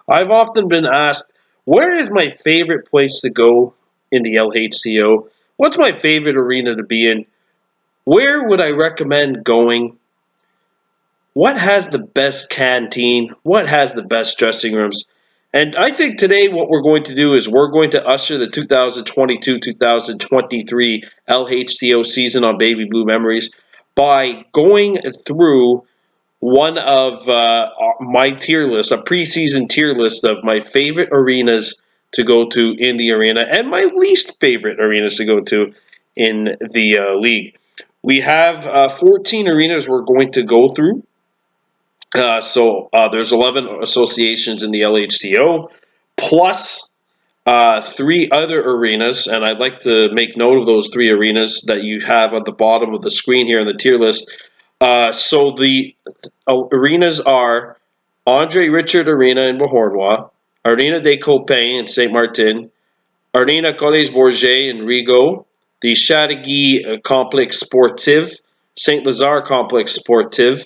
I've often been asked, where is my favorite place to go in the LHTO? What's my favorite arena to be in? Where would I recommend going? What has the best canteen? What has the best dressing rooms? And I think today what we're going to do is we're going to usher the 2022-2023 LHTO season on Baby Blue Memories by going through one of my tier list, a preseason tier list of my favorite arenas to go to in the arena and my least favorite arenas to go to in the league. We have 14 arenas we're going to go through. There's 11 associations in the LHTO, plus three other arenas, and I'd like to make note of those three arenas that you have at the bottom of the screen here in the tier list. So the arenas are Andre Richard Arena in Beauharnois, Arena des Copaines in Sainte-Martine, Arena Collège Bourget in Rigaud, the Chateauguay Complexe Sportif, Saint-Lazare Complexe Sportif,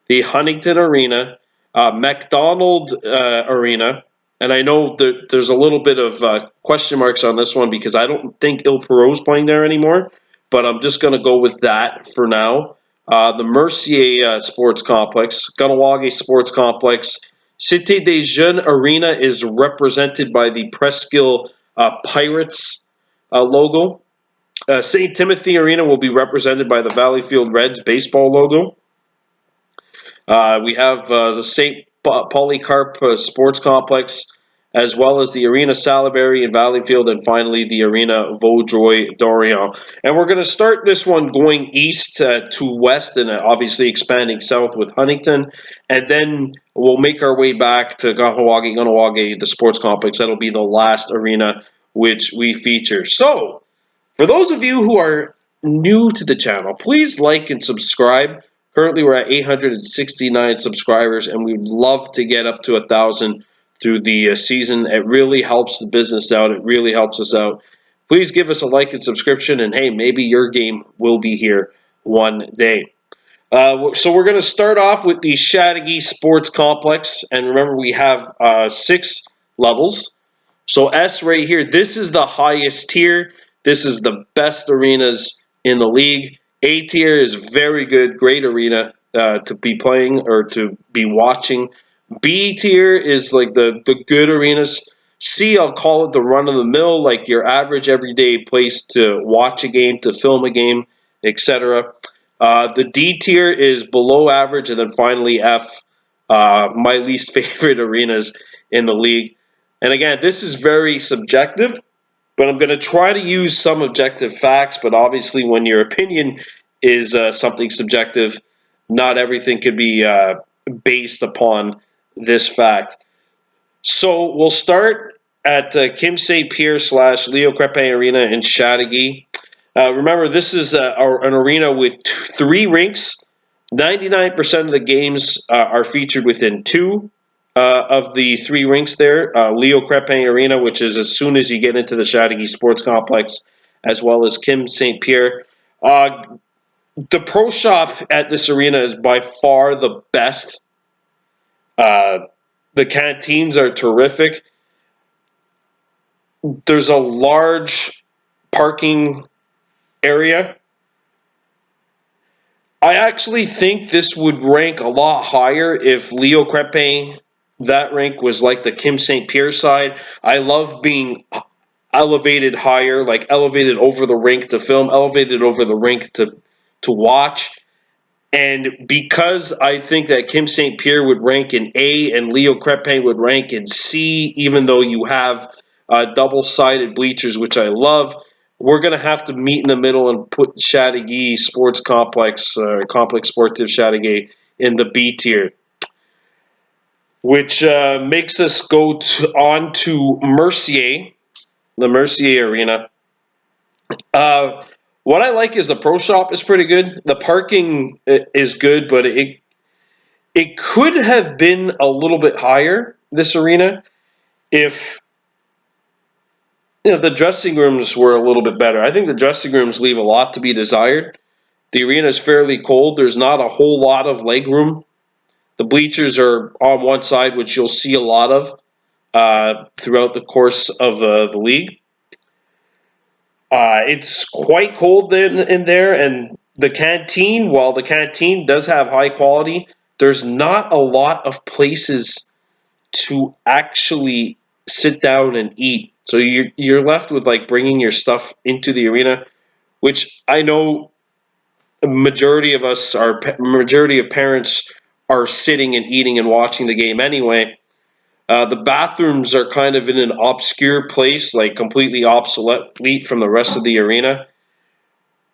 the Huntingdon Arena, MAcDonald Arena, and I know that there's a little bit of question marks on this one because I don't think Il Perot's playing there anymore, but I'm just going to go with that for now. The Mercier Sports Complex, Kahnawake Sports Complex, Cite des Jeunes Arena is represented by the Presqu'île Pirates logo. Sainte-Timothee Arena will be represented by the Valleyfield Reds baseball logo. We have the Saint-Polycarpe Sports Complex, as well as the Arena Salaberry in Valleyfield, and finally the Arena Vaudreuil-Dorion. And we're going to start this one going east to west and obviously expanding south with Huntingdon. And then we'll make our way back to Kahnawake, the sports complex. That'll be the last arena which we feature. So, for those of you who are new to the channel, please like and subscribe. Currently, we're at 869 subscribers, and we'd love to get up to 1,000 through the season. It really helps the business out. It really helps us out. Please give us a like and subscription, and hey, maybe your game will be here one day. So we're going to start off with the Chateauguay Sports Complex, and remember we have 6 levels. So S right here, this is the highest tier. This is the best arenas in the league. A tier is very good, great arena to be playing or to be watching. B tier is like the good arenas. C, I'll call it the run-of-the-mill, like your average everyday place to watch a game, to film a game, etc. The D tier is below average, and then finally F, my least favorite arenas in the league. And again, this is very subjective, but I'm going to try to use some objective facts. But obviously, when your opinion is something subjective, not everything could be based upon this fact. So we'll start at Kim St. Pierre / Leo Crepin Arena in Chateauguay. Remember, this is an arena with 3 rinks. 99% of the games are featured within 2 of the 3 rinks there. Leo Crepin Arena, which is as soon as you get into the Chateauguay Sports Complex, as well as Kim St. Pierre. The pro shop at this arena is by far the best. The canteens are terrific. There's a large parking area. I actually think this would rank a lot higher if Leo Crepin, that rink, was like the Kim St. Pierre side. I love being elevated higher, like elevated over the rink to film, elevated over the rink to watch. And because I think that Kim St. Pierre would rank in A and Leo Crepin would rank in C, even though you have double-sided bleachers, which I love, we're going to have to meet in the middle and put Chateauguay Sports Complex, Complex Sportif Chateauguay, in the B tier. Which makes us go on to Mercier, the Mercier Arena. What I like is the pro shop is pretty good. The parking is good, but it could have been a little bit higher, this arena, if the dressing rooms were a little bit better. I think the dressing rooms leave a lot to be desired. The arena is fairly cold. There's not a whole lot of leg room. The bleachers are on one side, which you'll see a lot of. throughout the course of the league. It's quite cold in there, and the canteen, while the canteen does have high quality, there's not a lot of places to actually sit down and eat. So you're left with like bringing your stuff into the arena, which I know a majority of parents are sitting and eating and watching the game anyway. The bathrooms are kind of in an obscure place, like completely obsolete from the rest of the arena.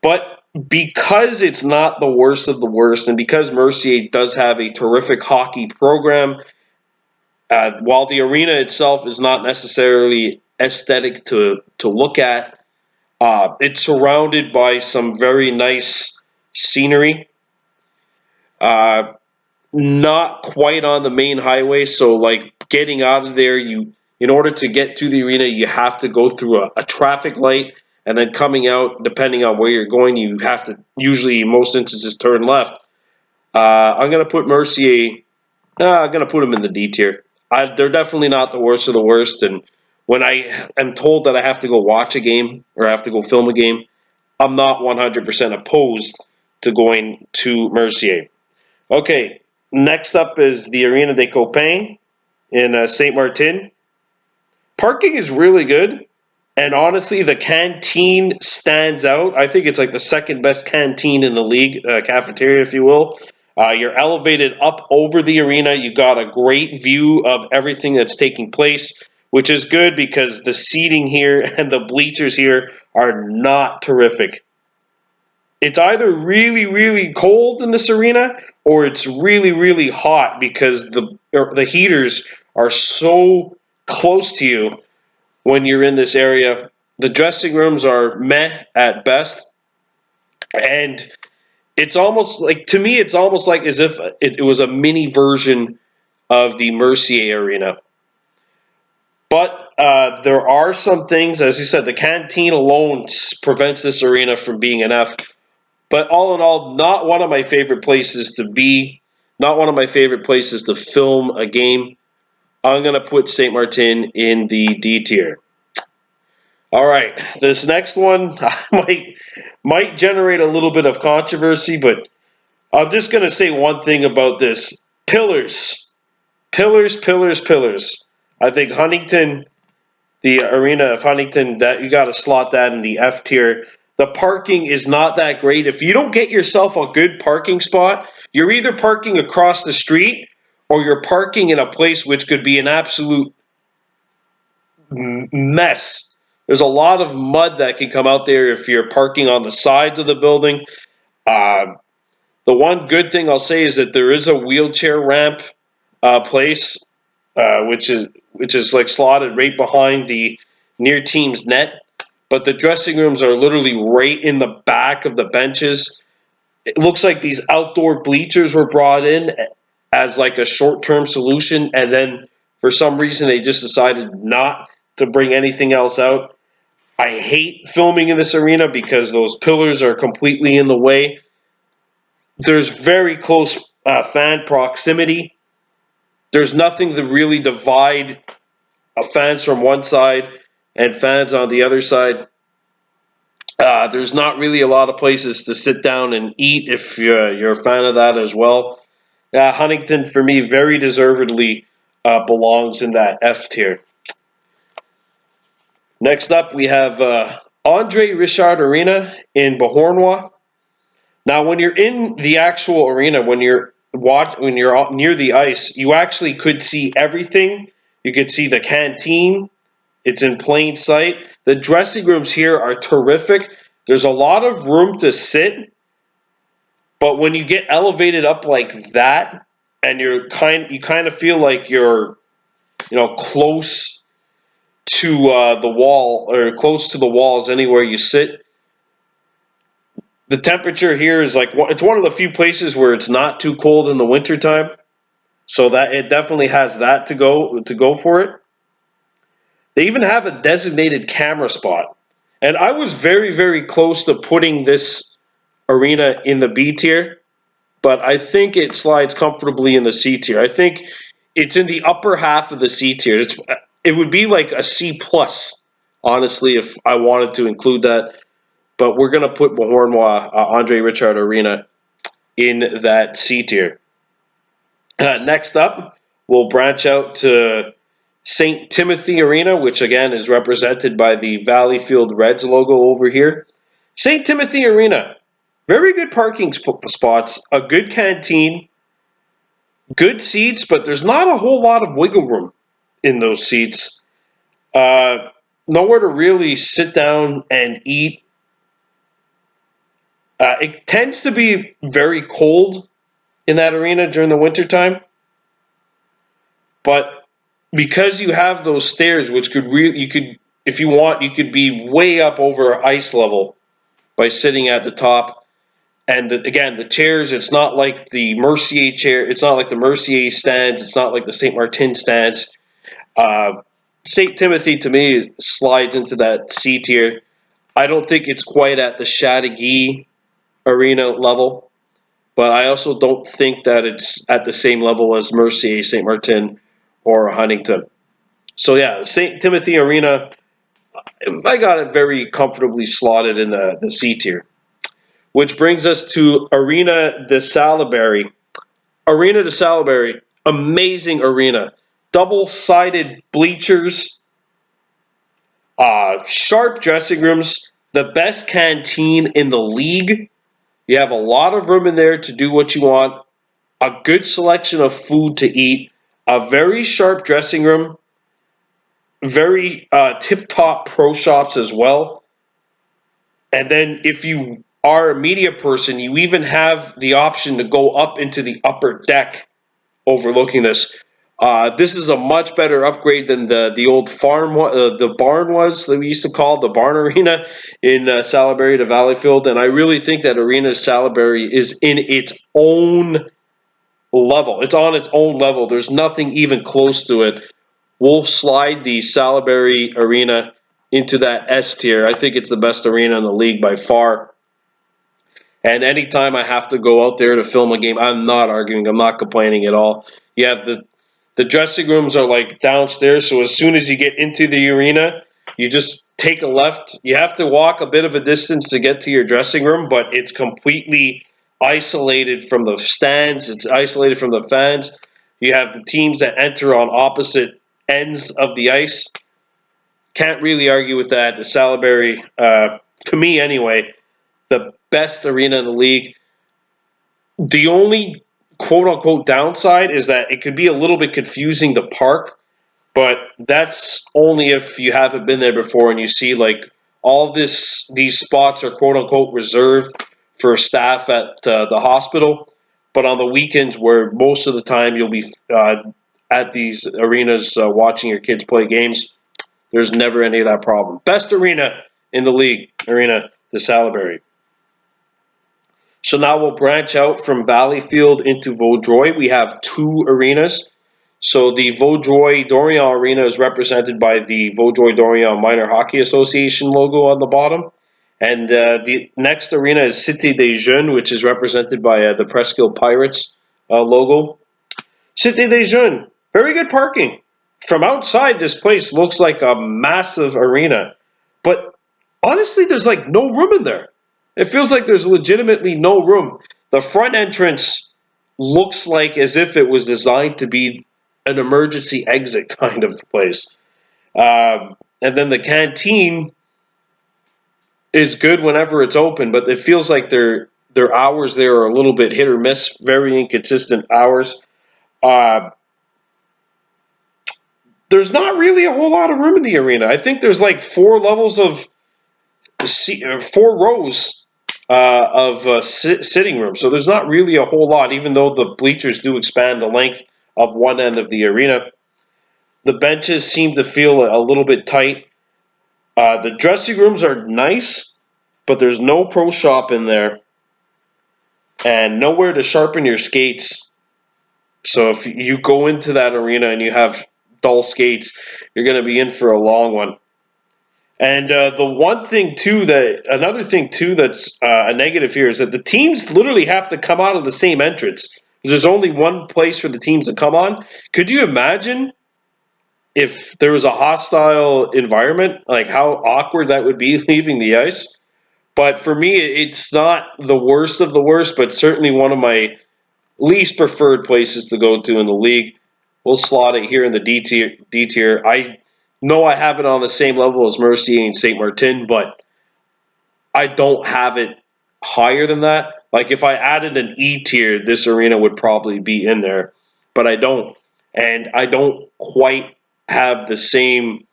But because it's not the worst of the worst, and because Mercier does have a terrific hockey program, while the arena itself is not necessarily aesthetic to look at, it's surrounded by some very nice scenery. Uh, Not quite on the main highway, so like getting out of there, in order to get to the arena, you have to go through a traffic light, and then coming out, depending on where you're going, you have to usually, in most instances, turn left. I'm gonna put Mercier. I'm gonna put him in the D tier. They're definitely not the worst of the worst, and when I am told that I have to go watch a game or I have to go film a game, I'm not 100% opposed to going to Mercier. Okay, next up is the Arena des Copaines in Sainte-Martine. Parking is really good, and honestly, the canteen stands out. I think it's like the second best canteen in the league, cafeteria, if you will. You're elevated up over the arena. You got a great view of everything that's taking place, which is good because the seating here and the bleachers here are not terrific. It's either really, really cold in this arena or it's really, really hot because the heaters are so close to you when you're in this area. The dressing rooms are meh at best, and it's almost like, to me, it's almost like as if it was a mini version of the Mercier Arena. But there are some things, as you said, the canteen alone prevents this arena from being an F. But all in all, not one of my favorite places to be, not one of my favorite places to film a game. I'm going to put Sainte-Martine in the D tier. All right, this next one might generate a little bit of controversy, but I'm just going to say one thing about this. Pillars. Pillars, pillars, pillars. I think Huntingdon, the arena of Huntingdon, that you got to slot that in the F tier. The parking is not that great. If you don't get yourself a good parking spot, you're either parking across the street or you're parking in a place which could be an absolute mess. There's a lot of mud that can come out there if you're parking on the sides of the building. Uh, the one good thing I'll say is that there is a wheelchair ramp place, which is like slotted right behind the near team's net. But the dressing rooms are literally right in the back of the benches. It looks like these outdoor bleachers were brought in as like a short-term solution, and then for some reason they just decided not to bring anything else out. I hate filming in this arena because those pillars are completely in the way. There's very close fan proximity. There's nothing to really divide fans from one side and fans on the other side. There's not really a lot of places to sit down and eat if you're a fan of that as well. Huntingdon, for me, very deservedly belongs in that F tier. Next up, we have Andre Richard Arena in Beauharnois. Now, when you're in the actual arena, when you're near the ice, you actually could see everything. You could see the canteen. It's in plain sight. The dressing rooms here are terrific. There's a lot of room to sit, but when you get elevated up like that, and you kind of feel like you're close to the wall or close to the walls anywhere you sit. The temperature here is like, it's one of the few places where it's not too cold in the wintertime. So that it definitely has that to go for it. They even have a designated camera spot. And I was very, very close to putting this arena in the B tier, but I think it slides comfortably in the C tier. I think it's in the upper half of the C tier. it would be like a C plus, honestly, if I wanted to include that. But we're gonna put Beauharnois, Andre Richard Arena in that C tier. Next up, we'll branch out to Sainte-Timothee Arena, which again is represented by the Valleyfield Reds logo over here. Sainte-Timothee Arena, very good parking spots, a good canteen, good seats, but there's not a whole lot of wiggle room in those seats. Nowhere to really sit down and eat. It tends to be very cold in that arena during the wintertime. But because you have those stairs, which could really, you could, if you want, you could be way up over ice level by sitting at the top. And again, the chairs, it's not like the Mercier chair, it's not like the Mercier stands, it's not like the Sainte-Martine stands. Sainte-Timothee, to me, slides into that C tier. I don't think it's quite at the Chateauguay arena level, but I also don't think that it's at the same level as Mercier, Sainte-Martine, or Huntingdon. So yeah, Sainte-Timothee Arena, I got it very comfortably slotted in the C tier. Which brings us to Arena de Salaberry. Arena de Salaberry, amazing arena. Double-sided bleachers, sharp dressing rooms, the best canteen in the league. You have a lot of room in there to do what you want, a good selection of food to eat, a very sharp dressing room, very tip-top pro shops as well. And then if you are a media person, you even have the option to go up into the upper deck overlooking this. This is a much better upgrade than the old farm, the barn was that we used to call the barn arena in Salaberry to Valleyfield. And I really think that Arena Salaberry is in its own level. It's on its own level. There's nothing even close to it. We'll slide the Salaberry Arena into that S tier. I think it's the best arena in the league by far. And anytime I have to go out there to film a game, I'm not arguing. I'm not complaining at all. You have the dressing rooms are like downstairs, so as soon as you get into the arena, you just take a left. You have to walk a bit of a distance to get to your dressing room, but it's completely isolated from the stands. It's isolated from the fans. You have the teams that enter on opposite ends of the ice. Can't really argue with that. The Salaberry, to me anyway, the best arena in the league. The only quote-unquote downside is that it could be a little bit confusing to park, but that's only if you haven't been there before and you see like all these spots are quote-unquote reserved for staff at the hospital. But on the weekends, where most of the time you'll be at these arenas watching your kids play games, there's never any of that problem. Best arena in the league, Arena de Salaberry. So now we'll branch out from Valleyfield into Vaudreuil. We have two arenas. So the Vaudreuil-Dorion Arena is represented by the Vaudreuil-Dorion Minor Hockey Association logo on the bottom. And the next arena is Cite des Jeunes, which is represented by the Presqu'île Pirates logo. Cite des Jeunes, very good parking. From outside, this place looks like a massive arena. But honestly, there's like no room in there. It feels like there's legitimately no room. The front entrance looks like as if it was designed to be an emergency exit kind of place. And then the canteen is good whenever it's open, but it feels like their hours there are a little bit hit or miss, very inconsistent hours. There's not really a whole lot of room in the arena. I think there's like 4 levels of 4 rows of sitting room. So there's not really a whole lot, even though the bleachers do expand the length of one end of the arena. The benches seem to feel a little bit tight. The dressing rooms are nice, but there's no pro shop in there and nowhere to sharpen your skates. So if you go into that arena and you have dull skates, you're going to be in for a long one. And another thing too that's a negative here is that the teams literally have to come out of the same entrance. There's only one place for the teams to come on. Could you imagine if there was a hostile environment, like how awkward that would be leaving the ice. But for me, it's not the worst of the worst, but certainly one of my least preferred places to go to in the league. We'll slot it here in the D tier. I know I have it on the same level as Mercier and Sainte-Martine, but I don't have it higher than that. Like if I added an E tier, this arena would probably be in there, but I don't. And I don't quite have the same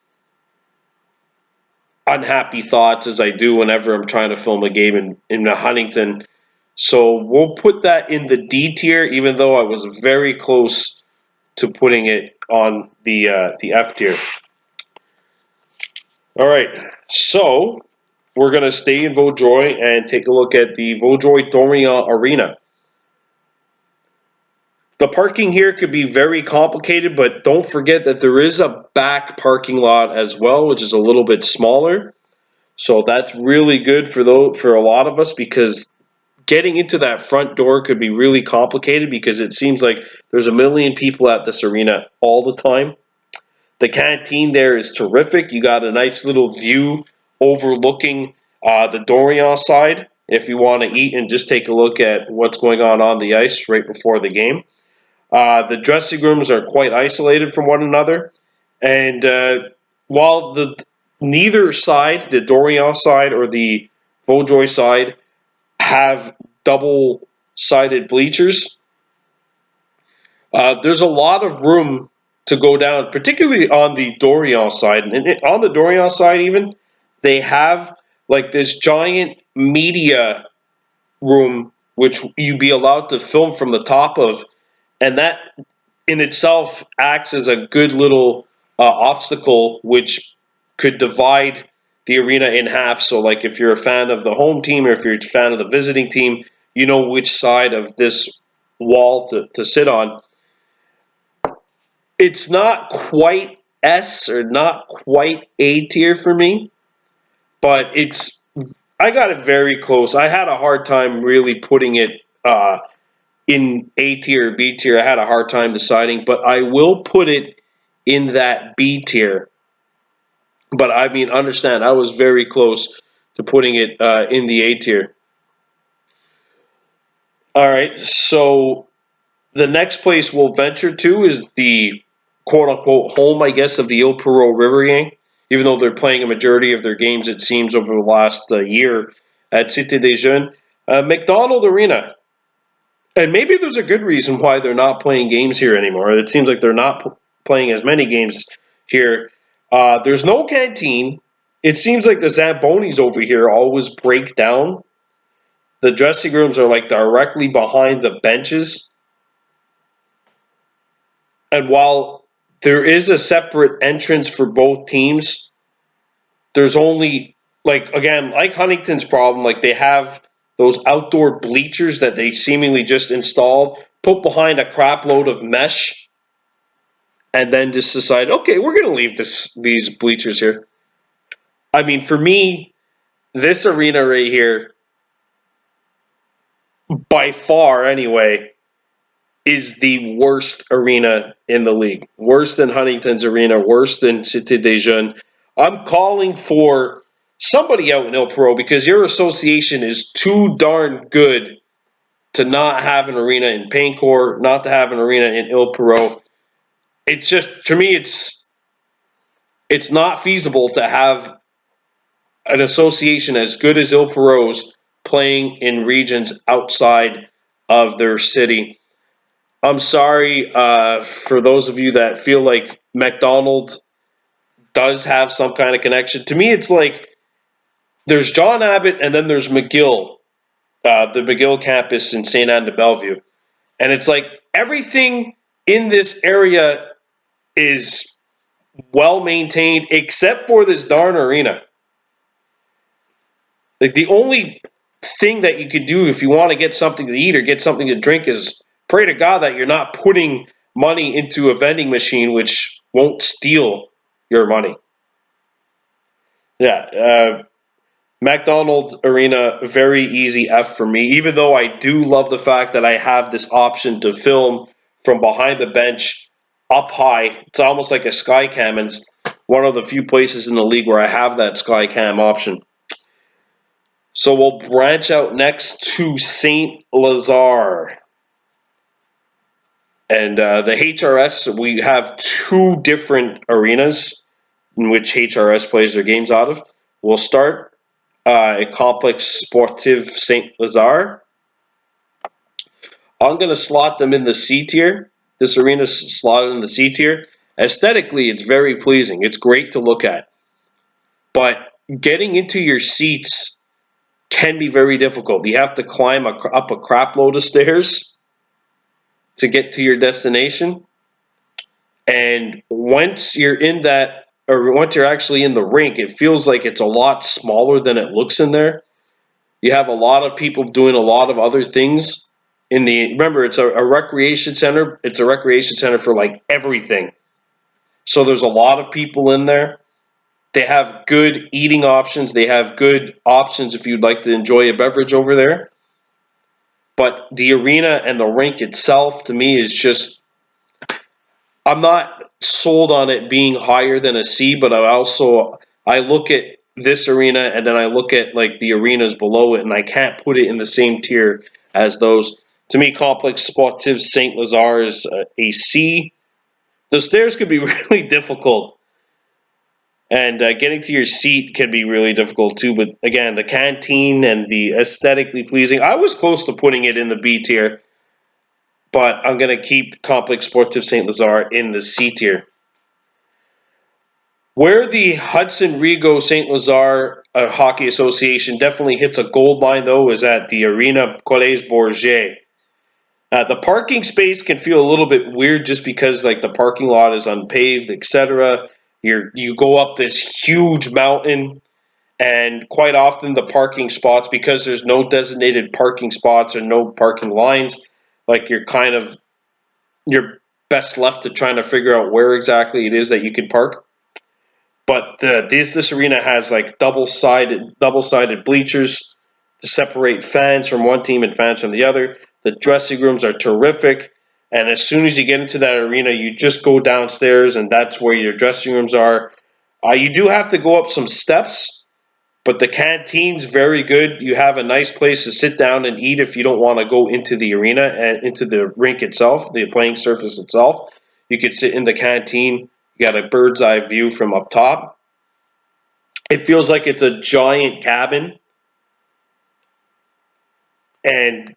unhappy thoughts as I do whenever I'm trying to film a game in Huntingdon. So we'll put that in the D tier, even though I was very close to putting it on the F tier. All right, so we're going to stay in Vaudreuil and take a look at the Vaudreuil-Dorion Arena. The parking here could be very complicated, but don't forget that there is a back parking lot as well, which is a little bit smaller. So that's really good for a lot of us, because getting into that front door could be really complicated, because it seems like there's a million people at this arena all the time. The canteen there is terrific. You got a nice little view overlooking the Dorion side if you want to eat and just take a look at what's going on the ice right before the game. The dressing rooms are quite isolated from one another, and while neither side, the Dorion side or the Vaudreuil side, have double-sided bleachers, there's a lot of room to go down, particularly on the Dorion side. And on the Dorion side, even, they have like this giant media room which you'd be allowed to film from the top of, and that in itself acts as a good little obstacle which could divide the arena in half. So like if you're a fan of the home team or if you're a fan of the visiting team, you know which side of this wall to sit on. It's not quite S or not quite A tier for me, but I got it very close. I had a hard time really putting it in A tier or B tier. I had a hard time deciding, but I will put it in that B tier. But I mean, understand, I was very close to putting it in the A tier. All right, so the next place we'll venture to is the quote-unquote home, I guess, of the Ile Perrot River Gang, even though they're playing a majority of their games, it seems, over the last year at Cite des Jeunes. MAcDonald Arena. And maybe there's a good reason why they're not playing games here anymore. It seems like they're not playing as many games here. There's no canteen. It seems like the Zambonis over here always break down. The dressing rooms are like directly behind the benches. And while there is a separate entrance for both teams, there's only, like, again, like Huntington's problem, like they have those outdoor bleachers that they seemingly just installed, put behind a crap load of mesh, and then just decide, okay, we're going to leave these bleachers here. I mean, for me, this arena right here, by far anyway, is the worst arena in the league. Worse than Huntington's arena, worse than Cite des Jeunes. I'm calling for somebody out in Ile Perrot, because your association is too darn good to not have an arena in Paincourt, not to have an arena in Ile Perrot. It's just, to me, it's not feasible to have an association as good as Ile Perrot's playing in regions outside of their city. I'm sorry for those of you that feel like MAcDonald does have some kind of connection. To me, it's like there's John Abbott and then there's McGill, the McGill campus in St. Anne de Bellevue. And it's like everything in this area is well maintained except for this darn arena. Like the only thing that you could do if you want to get something to eat or get something to drink is pray to God that you're not putting money into a vending machine which won't steal your money. Yeah, MAcDonald Arena, very easy F for me, even though I do love the fact that I have this option to film from behind the bench up high. It's almost like a sky cam, and it's one of the few places in the league where I have that sky cam option. So we'll branch out next to Saint-Lazare. And the HRS, we have two different arenas in which HRS plays their games out of. We'll start at Complexe Sportif Saint-Lazare. I'm going to slot them in the C tier. This arena's slotted in the C tier. Aesthetically, it's very pleasing. It's great to look at. But getting into your seats can be very difficult. You have to climb up a crap load of stairs to get to your destination. And once you're in that, or once you're actually in the rink, it feels like it's a lot smaller than it looks in there. You have a lot of people doing a lot of other things. Remember, it's a recreation center. It's a recreation center for like everything. So there's a lot of people in there. They have good eating options. They have good options if you'd like to enjoy a beverage over there. But the arena and the rink itself, to me, is just, I'm not sold on it being higher than a C, but I look at this arena and then I look at like the arenas below it, and I can't put it in the same tier as those. To me, Complexe Sportif Saint-Lazare is a C. The stairs could be really difficult, and getting to your seat can be really difficult too. But again, the canteen and the aesthetically pleasing, I was close to putting it in the B tier, but I'm going to keep Complexe Sportif Saint-Lazare in the C tier. Where the Hudson Rigaud Saint-Lazare Hockey Association definitely hits a gold mine, though, is at the Arena Collège Bourget. The parking space can feel a little bit weird just because like the parking lot is unpaved, etc. You go up this huge mountain, and quite often the parking spots, because there's no designated parking spots or no parking lines, like you're best left to trying to figure out where exactly it is that you can park. But this arena has like double-sided bleachers to separate fans from one team and fans from the other. The dressing rooms are terrific, and as soon as you get into that arena, you just go downstairs, and that's where your dressing rooms are. You do have to go up some steps, but the canteen's very good. You have a nice place to sit down and eat if you don't want to go into the arena and into the rink itself, the playing surface itself. You could sit in the canteen. You got a bird's eye view from up top. It feels like it's a giant cabin. And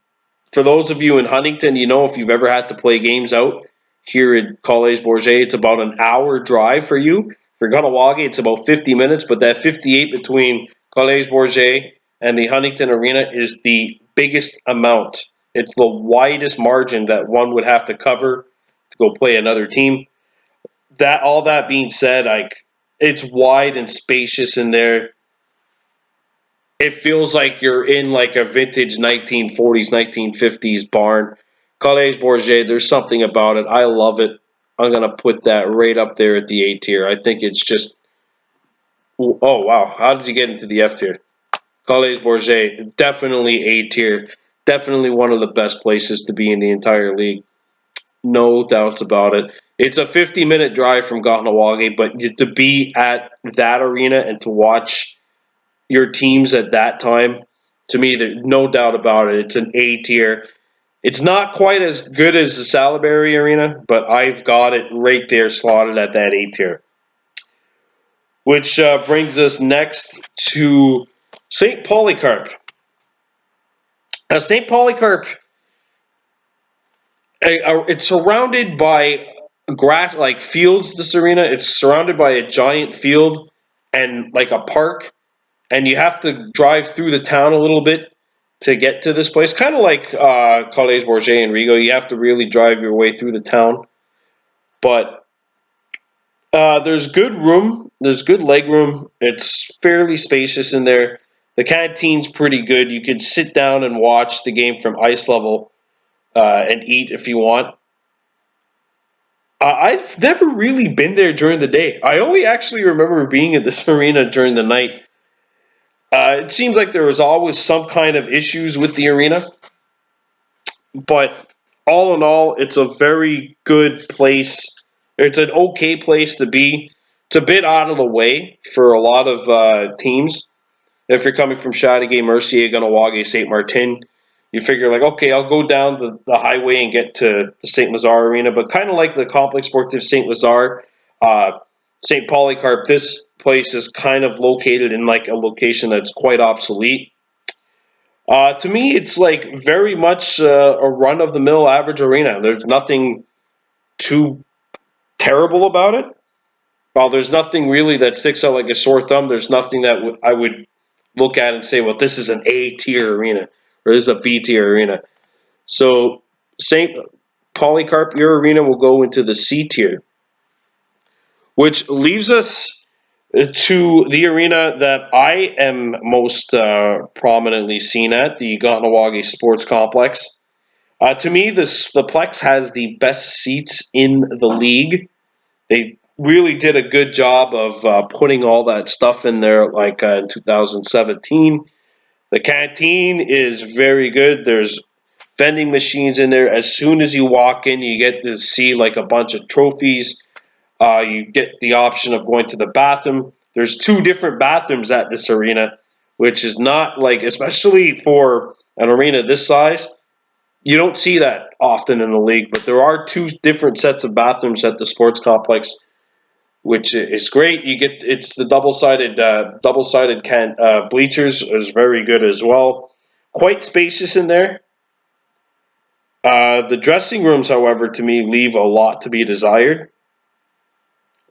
for those of you in Huntingdon, if you've ever had to play games out here in Collège Bourget, it's about an hour drive for you. For Kahnawake, it's about 50 minutes, but that 58 between Collège Bourget and the Huntingdon Arena is the biggest amount. It's the widest margin that one would have to cover to go play another team. All that being said, it's wide and spacious in there. It feels like you're in like a vintage 1940s, 1950s barn. Collège Bourget, there's something about it. I love it. I'm going to put that right up there at the A tier. I think it's just, oh, wow. How did you get into the F tier? Collège Bourget, definitely A tier. Definitely one of the best places to be in the entire league. No doubts about it. It's a 50-minute drive from Kahnawake, but to be at that arena and to watch your teams at that time, to me, there's no doubt about it. It's an A tier. It's not quite as good as the Salaberry Arena, but I've got it right there slotted at that A tier. Which brings us next to Saint-Polycarpe. Now, Saint-Polycarpe, it's surrounded by grass, like fields, this arena. It's surrounded by a giant field and like a park, and you have to drive through the town a little bit to get to this place. Kind of like Collège Bourget and Rigaud. You have to really drive your way through the town. But there's good room. There's good leg room. It's fairly spacious in there. The canteen's pretty good. You can sit down and watch the game from ice level and eat if you want. I've never really been there during the day. I only actually remember being at this arena during the night. It seemed like there was always some kind of issues with the arena. But all in all, it's a very good place It's an okay place to be. It's a bit out of the way for a lot of teams. If you're coming from Chateauguay, Mercier, Kahnawake, Sainte-Martine, you figure like, okay, I'll go down the highway and get to the Saint-Lazare Arena. But kind of like the Complexe Sportif Saint-Lazare, St. Polycarpe, this place is kind of located in like a location that's quite obsolete. To me, it's like very much a run-of-the-mill average arena. There's nothing too terrible about it. While there's nothing really that sticks out like a sore thumb, there's nothing that I would look at and say, well, this is an A tier arena or this is a B tier arena. So St. Polycarpe, your arena will go into the C tier, which leaves us to the arena that I am most prominently seen at, the Kahnawake Sports Complex. To me, the Plex has the best seats in the league. They really did a good job of putting all that stuff in there, like in 2017. The canteen is very good. There's vending machines in there. As soon as you walk in, you get to see like a bunch of trophies. You get the option of going to the bathroom. There's two different bathrooms at this arena, which is not like, especially for an arena this size, you don't see that often in the league. But there are two different sets of bathrooms at the sports complex, which is great. You get it's the double-sided bleachers is very good as well. Quite spacious in there. The dressing rooms, however, to me leave a lot to be desired.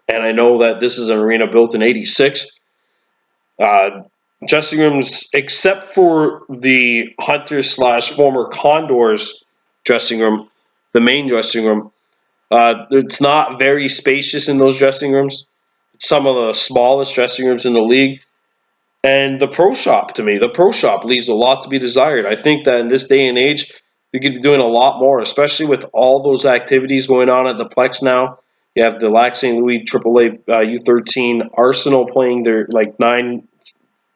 And I know that this is an arena built in '86. Uh, Dressing rooms, except for the Hunter slash former Condors dressing room, the main dressing room, it's not very spacious in those dressing rooms. It's some of the smallest dressing rooms in the league. And the pro shop, to me, the pro shop leaves a lot to be desired. I think that in this day and age, we could be doing a lot more, especially with all those activities going on at the Plex now. You have the Lac St. Louis AAA U13 Arsenal playing their like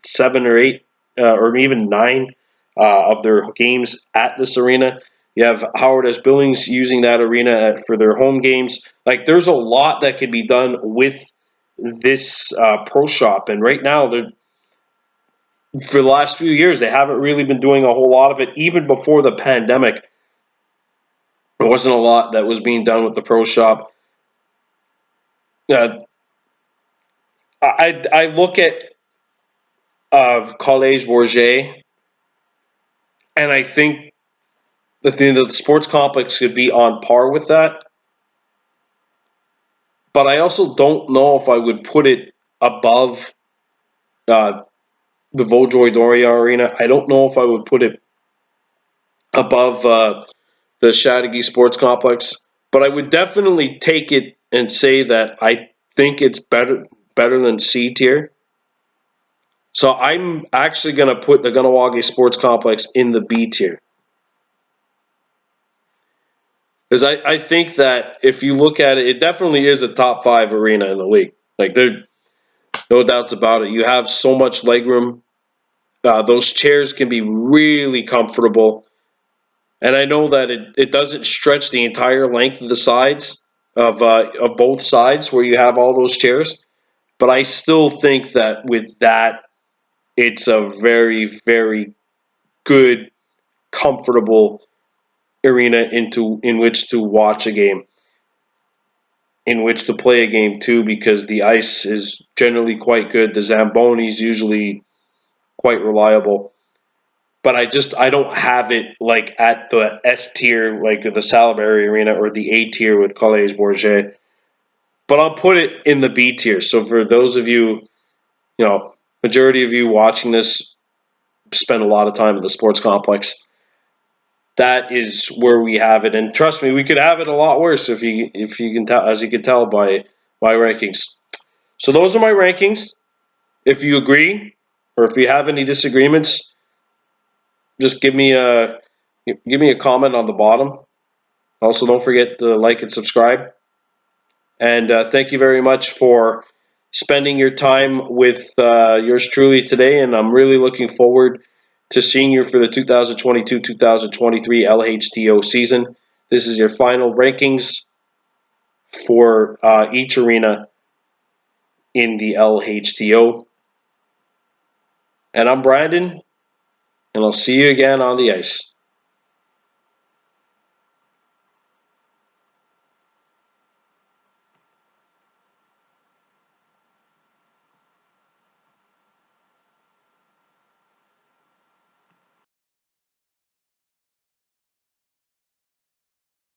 7 or 8, or even 9 of their games at this arena. You have Howard S. Billings using that arena for their home games. Like, there's a lot that could be done with this pro shop, and right now for the last few years, they haven't really been doing a whole lot of it. Even before the pandemic, there wasn't a lot that was being done with the pro shop. Uh, I look at Collège Bourget, and I think the sports complex could be on par with that. But I also don't know if I would put it above uh, the Vaudreuil-Dorion Arena. I don't know if I would put it above the Chateauguay Sports Complex. But I would definitely take it and say that I think it's better than C tier. So I'm actually going to put the Kahnawake Sports Complex in the B tier. Because I think that if you look at it, it definitely is a top 5 arena in the league. Like, there's no doubts about it. You have so much legroom. Those chairs can be really comfortable. And I know that it doesn't stretch the entire length of the sides of both sides where you have all those chairs. But I still think that with that, it's a very, very good, comfortable arena in which to watch a game, in which to play a game too, because the ice is generally quite good. The Zamboni is usually quite reliable. But I don't have it like at the S tier, like the Salaberry Arena, or the A tier with Collège Bourget. But I'll put it in the B tier. So for those of you, majority of you watching this spend a lot of time in the sports complex. That is where we have it, and trust me, we could have it a lot worse if you can tell, as you can tell by my rankings. So those are my rankings. If you agree, or if you have any disagreements, just give me a comment on the bottom. Also, don't forget to like and subscribe. And thank you very much for spending your time with yours truly today. And I'm really looking forward to seeing you for the 2022-2023 LHTO season. This is your final rankings for each arena in the LHTO. And I'm Brandon, and I'll see you again on the ice.